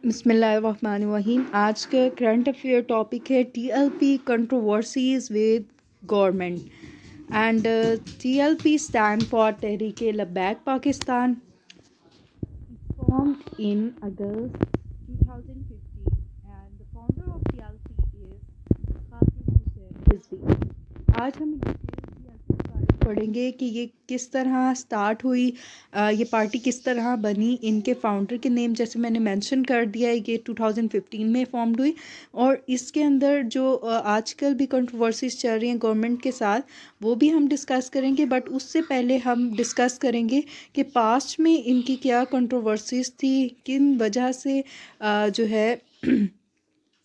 बिस्मिल्लाहिर्रहमानिर्रहीम। आज का करंट अफेयर टॉपिक है TLP controversies with government and TLP stand for Tehreek Labbaik Pakistan, formed in August 2015 and the founder of TLP is Khatim Hussain Rizvi। आज हम पढ़ेंगे कि ये किस तरह स्टार्ट हुई, ये पार्टी किस तरह बनी, इनके फाउंडर के नेम जैसे मैंने मेंशन कर दिया है, ये 2015 में फॉर्म्ड हुई। और इसके अंदर जो आजकल भी कंट्रोवर्सीज चल रही हैं गवर्नमेंट के साथ, वो भी हम डिस्कस करेंगे। बट उससे पहले हम डिस्कस करेंगे कि पास्ट में इनकी क्या कंट्रोवर्सीज थी, किन वजह से जो है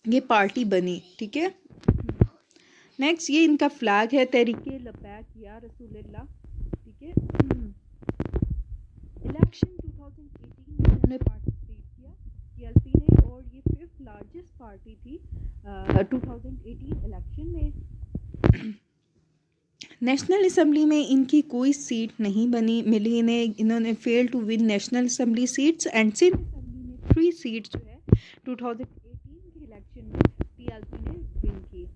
ये पार्टी बनी। ठीक है, नेक्स्ट ये इनका फ्लैग है तहरीके लब्बैक या रसूलुल्लाह। ठीक है, इलेक्शन 2018 में इन्होंने पार्टिसिपेट किया टीएलपी ने, और ये फिफ्थ लार्जेस्ट पार्टी थी 2018 इलेक्शन में। नेशनल असम्बली में इनकी कोई सीट नहीं बनी मिली इन्हें, इन्होंने fail to win national assembly seats and Sindh assembly में 3 सीट्स जो है 2018 के इलेक्शन में टीएलपी ने विन की।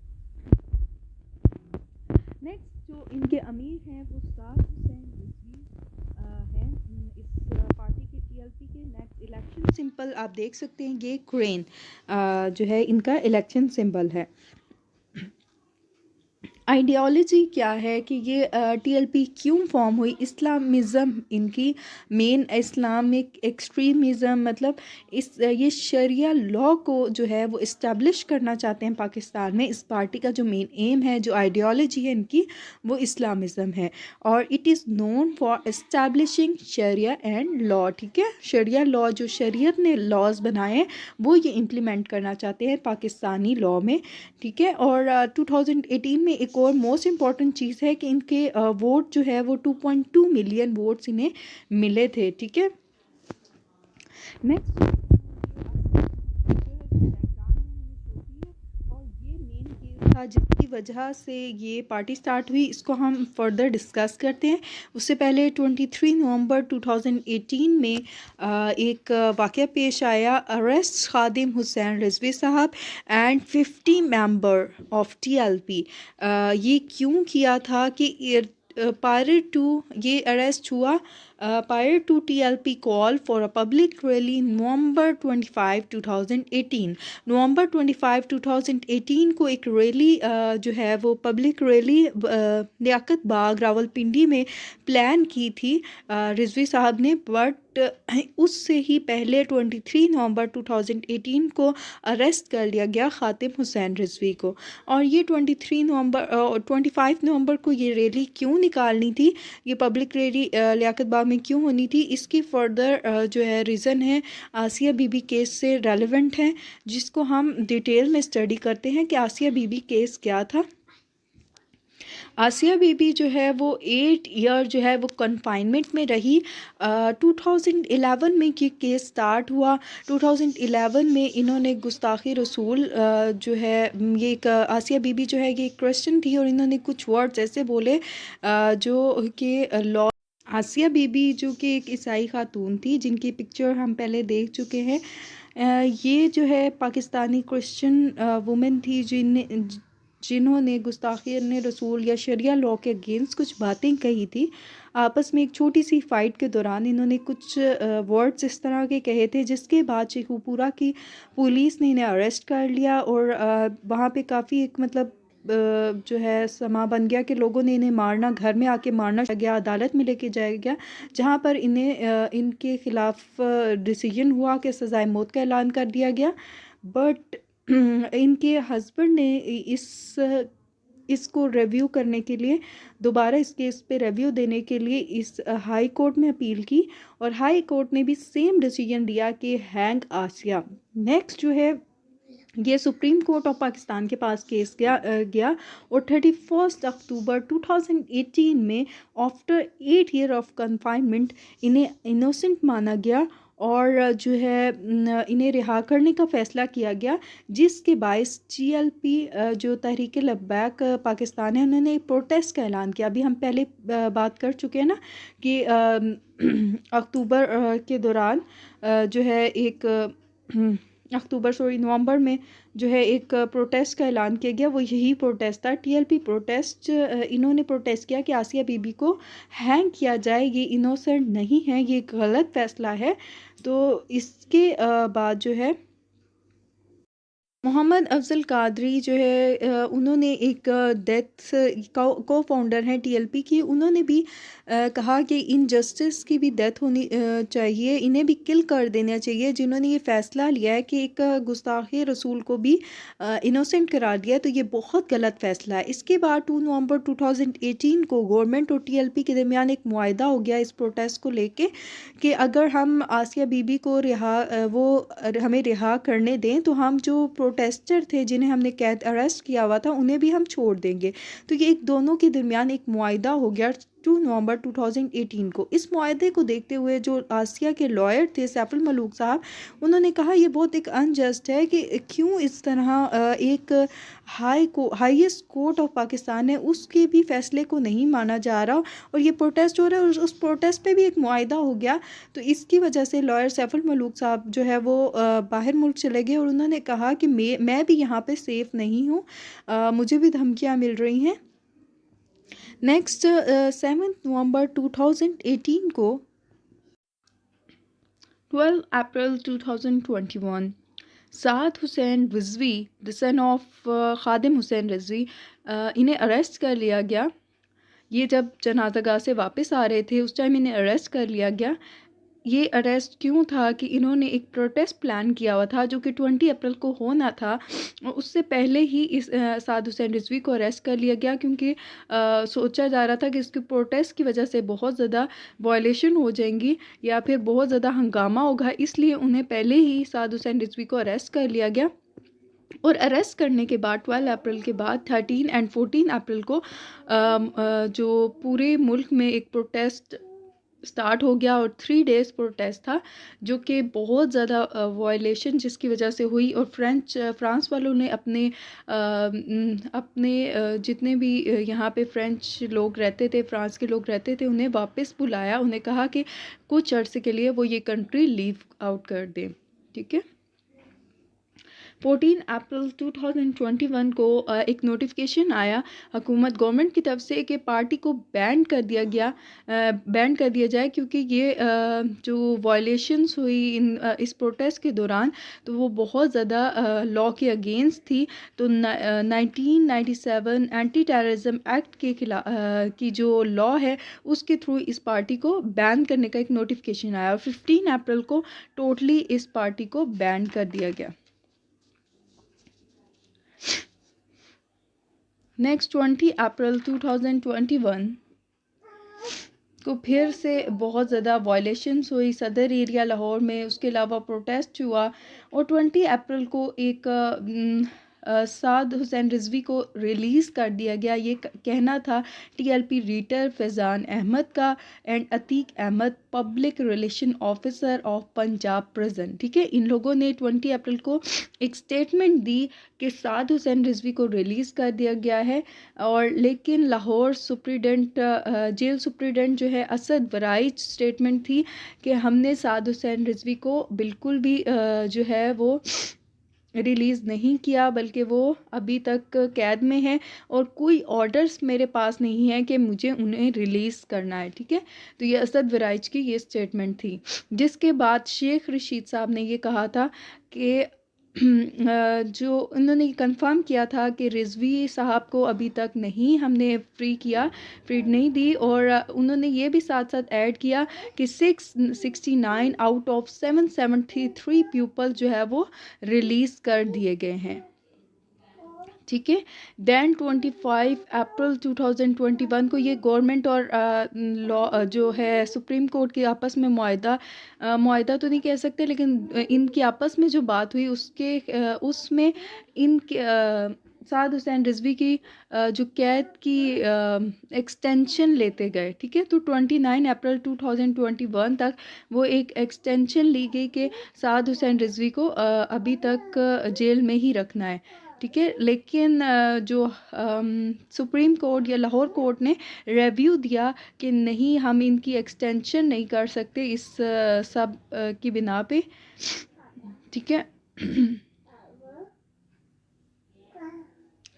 नेक्स्ट जो इनके अमीर हैं वो साद हुसैन रिजवी हैं इस पार्टी के टीएलपी के। नेक्स्ट इलेक्शन सिंबल आप देख सकते हैं, ये क्रेन जो है इनका इलेक्शन सिंबल है। आइडियोलॉजी क्या है कि ये टीएलपी क्यों फॉर्म हुई? इस्लामिज़म इनकी मेन, इस्लामिक एक्सट्रीमिज़म, मतलब ये शरिया लॉ को जो है वो इस्टेब्लिश करना चाहते हैं पाकिस्तान में। इस पार्टी का जो मेन एम है, जो आइडियोलॉजी है इनकी, वो इस्लामिज़म है। और it is known for establishing sharia and law. ठीक है, शरिया लॉ, जो शरीयत ने लॉज बनाए हैं, वो ये इम्प्लीमेंट करना चाहते हैं पाकिस्तानी लॉ में। ठीक है, और 2018 में एक और मोस्ट इम्पॉर्टेंट चीज़ है कि इनके वोट जो है वो 2.2 मिलियन वोट्स इन्हें मिले थे। ठीक है, नेक्स्ट और ये मेन केस था जिसकी वजह से ये पार्टी स्टार्ट हुई, इसको हम फर्दर डिस्कस करते हैं। उससे पहले 23 नवंबर 2018 में एक वाक़या पेश आया, अरेस्ट खादिम हुसैन रिजवी साहब एंड 50 मेंबर ऑफ टीएलपी। ये क्यों किया था कि पायर टू ये अरेस्ट हुआ prior to TLP call for a public rally November 25, 2018। नवंबर 25, 2018 को एक रैली जो है वो पब्लिक रैली लियाकत बाग रावलपिंडी में प्लान की थी रिजवी साहब ने। बट उससे ही पहले 23 नवंबर 2018 को अरेस्ट कर लिया गया खातिम हुसैन रिजवी को। और ये 25 नवंबर को ये रैली क्यों निकालनी थी, ये पब्लिक रैली लियाकत बाग में क्यों होनी थी, इसकी फर्दर जो है रीज़न है आसिया बीबी केस से रेलेवेंट है, जिसको हम डिटेल में स्टडी करते हैं कि आसिया बीबी केस क्या था। आसिया बीबी जो है वो 8 ईयर जो है वो कन्फाइनमेंट में रही। 2011 में ये केस स्टार्ट हुआ। 2011 में इन्होंने गुस्ताखी रसूल जो है, ये एक आसिया बीबी जो है ये क्रिश्चियन थी, और इन्होंने कुछ वर्ड्स ऐसे बोले जो कि लॉ। आसिया बीबी जो कि एक ईसाई खातून थी, जिनकी पिक्चर हम पहले देख चुके हैं। ये जो है पाकिस्तानी क्रिश्चियन वुमेन थी जिन्होंने गुस्ताखी ने रसूल या शरिया लॉ के अगेंस्ट कुछ बातें कही थी। आपस में एक छोटी सी फ़ाइट के दौरान इन्होंने कुछ वर्ड्स इस तरह के कहे थे, जिसके बाद शेखुपुरा की पुलिस ने इन्हें अरेस्ट कर लिया। और वहाँ पे काफ़ी एक मतलब जो है समा बन गया कि लोगों ने इन्हें मारना, घर में आके मारना गया, अदालत में लेके जाया गया, जहाँ पर इन्हें इनके ख़िलाफ़ डिसीजन हुआ कि सज़ाए मौत का ऐलान कर दिया गया। बट इनके हस्बैंड ने इसको रिव्यू करने के लिए, दोबारा इस केस पे रिव्यू देने के लिए इस हाई कोर्ट में अपील की, और हाई कोर्ट ने भी सेम डिसीजन दिया कि हैंग आसिया। नेक्स्ट जो है ये सुप्रीम कोर्ट ऑफ पाकिस्तान के पास केस गया और 31 अक्टूबर 2018 में आफ्टर 8 ईयर ऑफ कन्फाइनमेंट इन्हें इनोसेंट माना गया, और जो है इन्हें रिहा करने का फ़ैसला किया गया, जिसके बायस टीएलपी जो तहरीक लब्बैक पाकिस्तान है, उन्होंने एक प्रोटेस्ट का ऐलान किया। अभी हम पहले बात कर चुके हैं ना कि अक्टूबर के दौरान जो है एक नवंबर में जो है एक प्रोटेस्ट का ऐलान किया गया। वो यही प्रोटेस्ट था, टीएलपी प्रोटेस्ट। इन्होंने प्रोटेस्ट किया कि आसिया बीबी को हैंग किया जाए, ये इनोसेंट नहीं है, ये गलत फैसला है। तो इसके बाद जो है मोहम्मद अफजल कादरी जो है उन्होंने एक डेथ को फाउंडर हैं टीएलपी की, उन्होंने भी कहा कि इनजस्टिस की भी डेथ होनी चाहिए, इन्हें भी किल कर देना चाहिए जिन्होंने ये फ़ैसला लिया है कि एक गुस्ताखे रसूल को भी इनोसेंट करार दिया, तो ये बहुत गलत फ़ैसला है। इसके बाद 2 नवंबर 2018 को गवर्नमेंट और टीएलपी के दरमियान एक मुआहदा हो गया इस प्रोटेस्ट को लेके कि अगर हम आसिया बीबी को वो हमें रिहा करने दें तो हम जो प्रोटेस्टर थे जिन्हें हमने कैद अरेस्ट किया हुआ था उन्हें भी हम छोड़ देंगे। तो ये एक दोनों के दरमियान एक मुआहदा हो गया 2 नवंबर 2018 को। इस मुआहदे को देखते हुए जो आसिया के लॉयर थे सैफुल मलूक साहब, उन्होंने कहा ये बहुत एक अनजस्ट है कि क्यों इस तरह एक हाईएस्ट कोर्ट ऑफ पाकिस्तान है उसके भी फैसले को नहीं माना जा रहा और ये प्रोटेस्ट हो रहा है और उस प्रोटेस्ट पे भी एक मुआहदा हो गया। तो इसकी वजह से लॉयर सैफुल मलूक साहब जो है वो बाहर मुल्क चले गए और उन्होंने कहा कि मैं भी यहाँ पे सेफ़ नहीं हूँ, मुझे भी धमकियाँ मिल रही हैं। नेक्स्ट 7 नवंबर 2018 को 12 अप्रैल 2021 Saad Hussain Rizvi the son of Khadim Hussain Rizvi, इन्हें अरेस्ट कर लिया गया। ये जब जनाज़ागाह से वापस आ रहे थे उस टाइम इन्हें अरेस्ट कर लिया गया। ये अरेस्ट क्यों था कि इन्होंने एक प्रोटेस्ट प्लान किया हुआ था जो कि 20 अप्रैल को होना था। उससे पहले ही इस साद हुसैन रिजवी को अरेस्ट कर लिया गया क्योंकि सोचा जा रहा था कि इसके प्रोटेस्ट की वजह से बहुत ज़्यादा वायलेशन हो जाएंगी या फिर बहुत ज़्यादा हंगामा होगा, इसलिए उन्हें पहले ही साद हुसैन रिजवी को अरेस्ट कर लिया गया। और अरेस्ट करने के बाद 12 अप्रैल के बाद 13 एंड 14 अप्रैल को जो पूरे मुल्क में एक प्रोटेस्ट स्टार्ट हो गया और 3 डेज़ प्रोटेस्ट था जो कि बहुत ज़्यादा वायलेशन जिसकी वजह से हुई। और फ्रांस वालों ने अपने जितने भी यहाँ पे फ्रेंच लोग रहते थे, फ्रांस के लोग रहते थे, उन्हें वापस बुलाया। उन्हें कहा कि कुछ अर्से के लिए वो ये कंट्री लीव आउट कर दें। ठीक है। 14 अप्रैल 2021 को एक नोटिफिकेशन आया हुकूमत गवर्नमेंट की तरफ से कि पार्टी को बैन कर दिया जाए क्योंकि ये जो वायलेशंस हुई इस प्रोटेस्ट के दौरान तो वो बहुत ज़्यादा लॉ के अगेंस्ट थी। तो 1997 एंटी टेररिज्म एक्ट के खिलाफ की जो लॉ है उसके थ्रू इस पार्टी को बैन करने का एक नोटिफिकेशन आया और 15 अप्रैल को टोटली इस पार्टी को बैन कर दिया गया। नेक्स्ट 20 अप्रैल 2021 को फिर से बहुत ज़्यादा वायलेशंस हुई सदर एरिया लाहौर में, उसके अलावा प्रोटेस्ट हुआ और 20 अप्रैल को एक साद हुसैन रिजवी को रिलीज़ कर दिया गया। ये कहना था टीएलपी रीडर फैज़ान अहमद का and Atiq Ahmad public relation officer of Punjab prison. ठीक है, इन लोगों ने 20 अप्रैल को एक स्टेटमेंट दी कि साद हुसैन रिजवी को रिलीज़ कर दिया गया है और लेकिन लाहौर जेल सुप्रिटेंडेंट जो है असद वराइच स्टेटमेंट थी कि हमने साद हुसैन रिजवी को बिल्कुल भी जो है वो रिलीज़ नहीं किया बल्कि वो अभी तक कैद में है और कोई ऑर्डर्स मेरे पास नहीं है कि मुझे उन्हें रिलीज़ करना है। ठीक है, तो ये असद वराइच की ये स्टेटमेंट थी। जिसके बाद शेख रशीद साहब ने ये कहा था कि जो उन्होंने कंफर्म किया था कि रिजवी साहब को अभी तक नहीं हमने फ्री नहीं दी और उन्होंने ये भी साथ साथ ऐड किया कि 669 आउट ऑफ 773 पीपल जो है वो रिलीज़ कर दिए गए हैं। ठीक है, दैन 25 अप्रैल 2021 को ये गवर्नमेंट और लॉ जो है सुप्रीम कोर्ट के आपस में मुआहदा तो नहीं कह सकते लेकिन इनकी आपस में जो बात हुई उसमें इनके साद हुसैन रिजवी की जो कैद की एक्सटेंशन लेते गए। ठीक है, तो 29 अप्रैल 2021 तक वो एक एक्सटेंशन ली गई कि साद हुसैन रिजवी को अभी तक जेल में ही रखना है। ठीक है, लेकिन जो सुप्रीम कोर्ट या लाहौर कोर्ट ने रिव्यू दिया कि नहीं हम इनकी एक्सटेंशन नहीं कर सकते इस सब की बिना पे। ठीक है,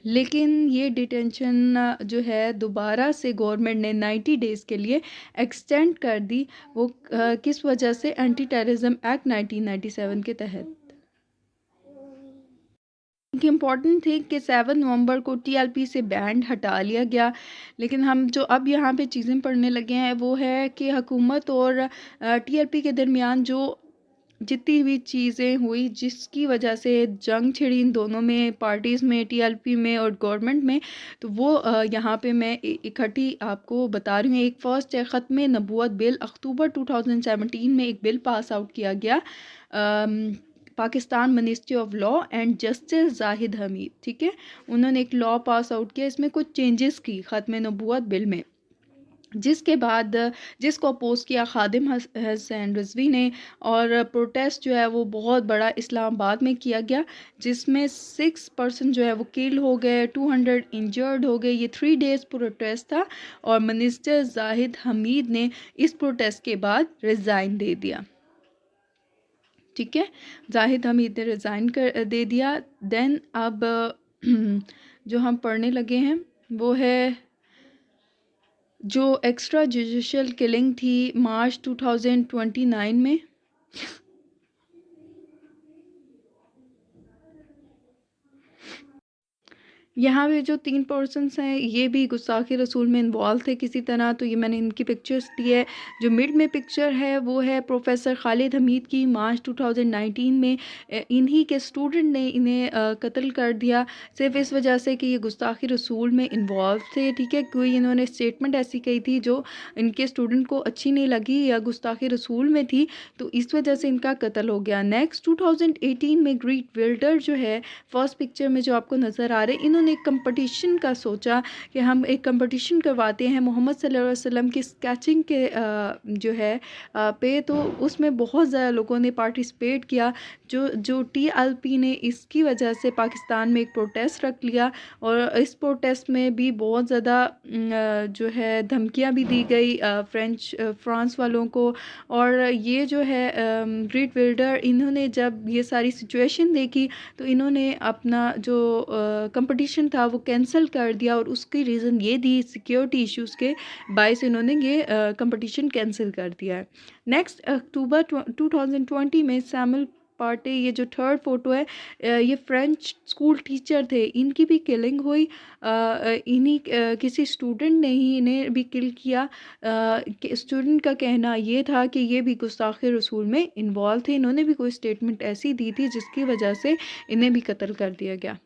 लेकिन ये डिटेंशन जो है दोबारा से गवर्नमेंट ने 90 डेज़ के लिए एक्सटेंड कर दी। वो किस वजह से? एंटी टेररिज्म एक्ट 1997 के तहत। एक इम्पॉर्टेंट थी कि 7 नवंबर को टीएलपी से बैंड हटा लिया गया। लेकिन हम जो अब यहाँ पे चीज़ें पढ़ने लगे हैं वो है कि हुकूमत और टीएलपी के दरमियान जो जितनी भी चीज़ें हुई जिसकी वजह से जंग छिड़ी इन दोनों में, पार्टीज़ में, टीएलपी में और गवर्नमेंट में, तो वो यहाँ पे मैं इकट्ठी आपको बता रही हूँ। एक फ़र्स्ट है ख़त्म नबूवत बिल। अक्टूबर 2017 में एक बिल पास आउट किया गया, Pakistan ministry of law and justice Zahid Hamid, ठीक है, उन्होंने एक लॉ पास आउट किया, इसमें कुछ चेंजेस की ख़त्म नबूवत बिल में, जिसके बाद जिसको अपोज़ किया खादिम हसैन रिजवी ने, और प्रोटेस्ट जो है वो बहुत बड़ा इस्लामाबाद में किया गया, जिसमें 6 पर्सन जो है वो किल हो गए, 200 इंजर्ड हो गए। ये 3 डेज़ प्रोटेस्ट था और मिनिस्टर जाहिद हमीद ने इस प्रोटेस्ट के बाद रिज़ाइन दे दिया, ठीक है, जाहिद हमीद ने रिज़ाइन कर दे दिया। देन अब जो हम पढ़ने लगे हैं वो है जो एक्स्ट्रा जुडिशल किलिंग थी मार्च 2029 में। यहाँ पे जो 3 पर्सन्स हैं ये भी गुस्ताखी रसूल में इन्वॉल्व थे किसी तरह, तो ये मैंने इनकी पिक्चर्स दी है। जो मिड में पिक्चर है वो है प्रोफेसर खालिद हमीद की। मार्च 2019 में इन्हीं के स्टूडेंट ने इन्हें कत्ल कर दिया सिर्फ इस वजह से कि ये गुस्ताखी रसूल में इन्वॉल्व थे, ठीक है। कोई इन्होंने स्टेटमेंट ऐसी कही थी जो इनके स्टूडेंट को अच्छी नहीं लगी या गुस्ताखी रसूल में थी, तो इस वजह से इनका कत्ल हो गया। नेक्स्ट 2018 में ग्रीट विल्डर जो है फर्स्ट पिक्चर में जो आपको नज़र आ रहे हैं, इन्होंने एक कंपटीशन का सोचा कि हम एक कंपटीशन करवाते हैं मोहम्मद सल्लल्लाहु अलैहि वसल्लम की स्केचिंग के जो है पे, तो उसमें बहुत ज़्यादा लोगों ने पार्टिसिपेट किया। जो टीएलपी ने इसकी वजह से पाकिस्तान में एक प्रोटेस्ट रख लिया और इस प्रोटेस्ट में भी बहुत ज़्यादा जो है धमकियां भी दी गई फ्रांस वालों को। और ये जो है ग्रीट विल्डर, इन्होंने जब ये सारी सिचुएशन देखी तो इन्होंने अपना जो कंपटीशन था वो कैंसिल कर दिया, और उसकी रीज़न ये दी सिक्योरिटी इश्यूज़ के बायस इन्होंने ये कंपटीशन कैंसिल कर दिया है। नेक्स्ट अक्टूबर 2020 में सैमुअल पार्टे, ये जो थर्ड फोटो है, ये फ्रेंच स्कूल टीचर थे, इनकी भी किलिंग हुई। इन्हीं किसी स्टूडेंट ने ही इन्हें भी किल किया। स्टूडेंट का कहना ये था कि ये भी गुस्ताखी रसूल में इन्वॉल्व थे, इन्होंने भी कोई स्टेटमेंट ऐसी दी थी जिसकी वजह से इन्हें भी कत्ल कर दिया गया।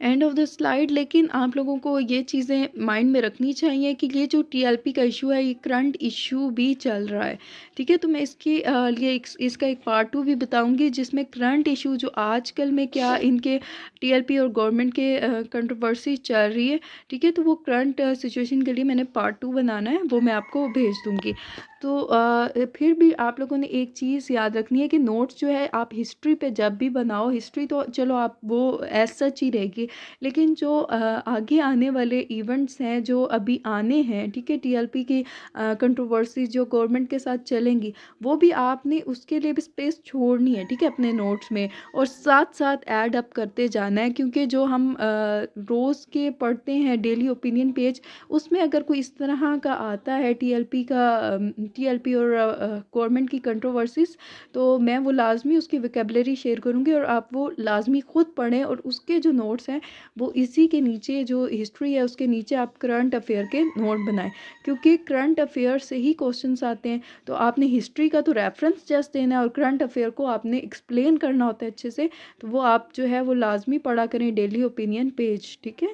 End of the slide. लेकिन आप लोगों को ये चीज़ें माइंड में रखनी चाहिए कि ये जो टीएलपी का इशू है ये करंट इशू भी चल रहा है, ठीक है। तो मैं इसके लिए इसका एक पार्ट 2 भी बताऊंगी जिसमें करंट इशू जो आजकल में क्या इनके टीएलपी और गवर्नमेंट के कंट्रोवर्सी चल रही है, ठीक है। तो वो करंट सिचुएशन के लिए मैंने पार्ट 2 बनाना है, वो मैं आपको भेज दूँगी। तो फिर भी आप लोगों ने एक चीज़ याद रखनी है कि नोट्स जो है आप हिस्ट्री पे जब भी बनाओ, हिस्ट्री तो चलो आप वो एज सच ही रहेगी, लेकिन जो आगे आने वाले इवेंट्स हैं जो अभी आने हैं, ठीक है, टीएलपी की कंट्रोवर्सी जो गवर्नमेंट के साथ चलेंगी, वो भी आपने उसके लिए भी स्पेस छोड़नी है, ठीक है, अपने नोट्स में, और साथ साथ ऐड अप करते जाना है। क्योंकि जो हम रोज़ के पढ़ते हैं डेली ओपिनियन पेज, उसमें अगर कोई इस तरह का आता है टीएलपी और गवर्नमेंट की कंट्रोवर्सीज़, तो मैं वो लाजमी उसकी वोकेबलरी शेयर करूँगी और आप वो लाजमी ख़ुद पढ़ें, और उसके जो नोट्स हैं वो इसी के नीचे जो हिस्ट्री है उसके नीचे आप करंट अफेयर के नोट बनाएं, क्योंकि करंट अफेयर से ही क्वेश्चंस आते हैं। तो आपने हिस्ट्री का तो रेफरेंस जस्ट देना है और करंट अफेयर को आपने एक्सप्लेन करना होता है अच्छे से, तो वो आप जो है वो लाजमी पढ़ा करें डेली ओपिनियन पेज, ठीक है।